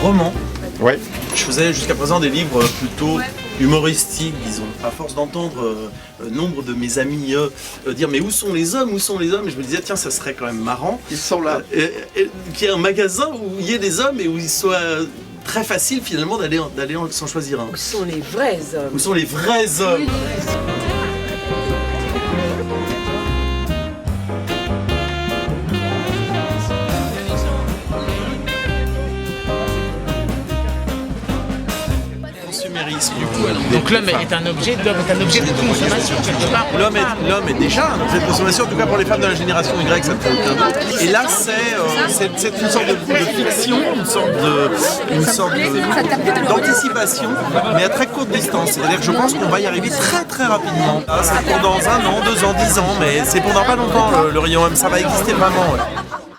roman. Ouais. Je faisais jusqu'à présent des livres plutôt humoristiques, disons. À force d'entendre nombre de mes amis dire mais où sont les hommes, où sont les hommes, et je me disais tiens ça serait quand même marrant. Ils sont là. Qu'il y ait un magasin où il y ait des hommes et où il soit très facile finalement d'aller s'en choisir un. Où sont les vrais hommes? Où sont les vrais hommes? Du coup, donc l'homme est un objet de consommation quelque part. L'homme est déjà un objet de consommation, en tout cas pour les femmes de la génération Y, ça ne fait aucun doute. Et là, c'est une sorte de fiction, une sorte d'anticipation, mais à très courte distance. C'est-à-dire que je pense qu'on va y arriver très très rapidement. C'est pour dans 1 an, 2 ans, 10 ans, mais c'est pour dans pas longtemps le rayon M, ça va exister vraiment. Ouais.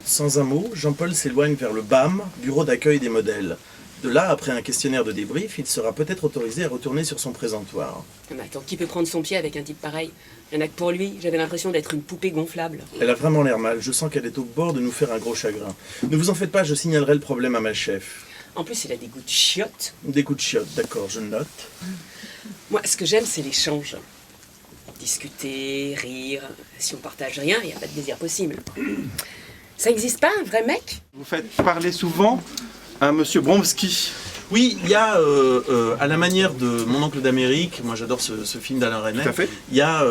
Sans un mot, Jean-Paul s'éloigne vers le BAM, bureau d'accueil des modèles. De là, après un questionnaire de débrief, il sera peut-être autorisé à retourner sur son présentoir. Mais attends, qui peut prendre son pied avec un type pareil? Il y en a que pour lui, j'avais l'impression d'être une poupée gonflable. Elle a vraiment l'air mal, je sens qu'elle est au bord de nous faire un gros chagrin. Ne vous en faites pas, je signalerai le problème à ma chef. En plus, il a des goûts de chiottes. Des coups de chiottes, d'accord, je note. Moi, ce que j'aime, c'est l'échange. Discuter, rire. Si on partage rien, il n'y a pas de désir possible. Ça n'existe pas, un vrai mec? Vous faites parler souvent à Monsieur Bromsky. Oui, il y a, à la manière de Mon oncle d'Amérique, moi j'adore ce film d'Alain Resnais, Tout à fait. il y a,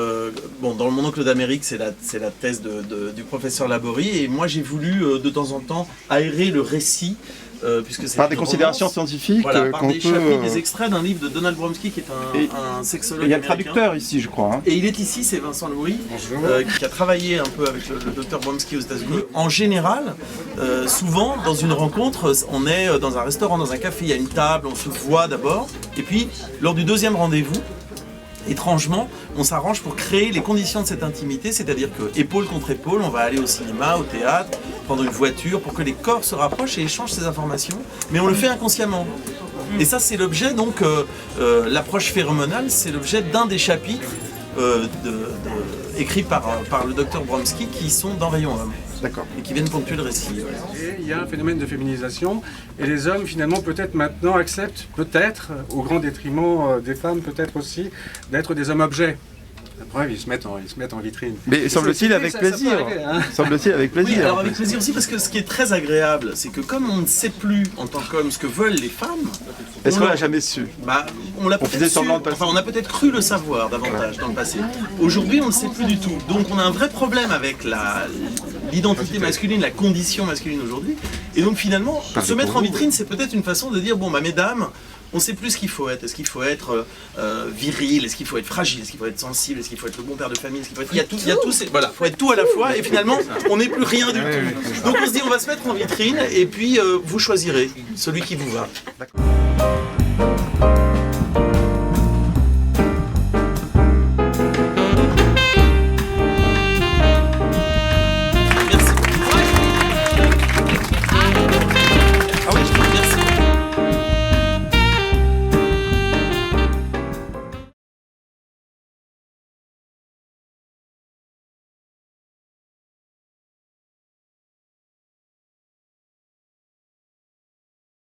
dans Mon oncle d'Amérique, c'est la thèse du professeur Laborie, et moi j'ai voulu de temps en temps aérer le récit, puisque c'est par des considérations scientifiques, voilà, par des chapitres, des peut... extraits d'un livre de Donald Bromsky, qui est un sexologue Il y a le américain. traducteur ici, je crois. Hein. Et il est ici, c'est Vincent Louis, qui a travaillé un peu avec le docteur Bromsky aux États-Unis. En général, souvent, dans une rencontre, on est dans un restaurant, dans un café, il y a une table, on se voit d'abord, et puis, lors du deuxième rendez-vous, étrangement, on s'arrange pour créer les conditions de cette intimité, c'est-à-dire que, épaule contre épaule, on va aller au cinéma, au théâtre, prendre une voiture, pour que les corps se rapprochent et échangent ces informations, mais on le fait inconsciemment. Et ça, c'est l'objet, donc, l'approche phéromonale, c'est l'objet d'un des chapitres écrits par le docteur Bromsky qui sont dans Rayon Homme. D'accord. Et qui viennent ponctuer le récit. Et il y a un phénomène de féminisation, et les hommes finalement peut-être maintenant acceptent, peut-être, au grand détriment des femmes peut-être aussi, d'être des hommes objets. La preuve, ils se mettent en vitrine. Mais semble-t-il avec plaisir. Ça peut arriver, hein. Semble-t-il avec plaisir. Oui, alors avec plaisir aussi, parce que ce qui est très agréable, c'est que comme on ne sait plus en tant qu'homme ce que veulent les femmes, est-ce qu'on l'a jamais su? Bah, on l'a peut-être su, enfin, on a peut-être cru le savoir davantage dans le passé. Aujourd'hui, on ne le sait plus du tout. Donc on a un vrai problème avec l'identité masculine, la condition masculine aujourd'hui. Et donc finalement, se mettre en vitrine, c'est peut-être une façon de dire, bon bah mesdames, on ne sait plus ce qu'il faut être. Est-ce qu'il faut être viril? Est-ce qu'il faut être fragile? Est-ce qu'il faut être sensible? Est-ce qu'il faut être le bon père de famille? Est-ce qu'il faut être... Il y a tout, voilà, faut être tout à la fois, et finalement, on n'est plus rien du tout. Donc on se dit, on va se mettre en vitrine, et puis vous choisirez celui qui vous va.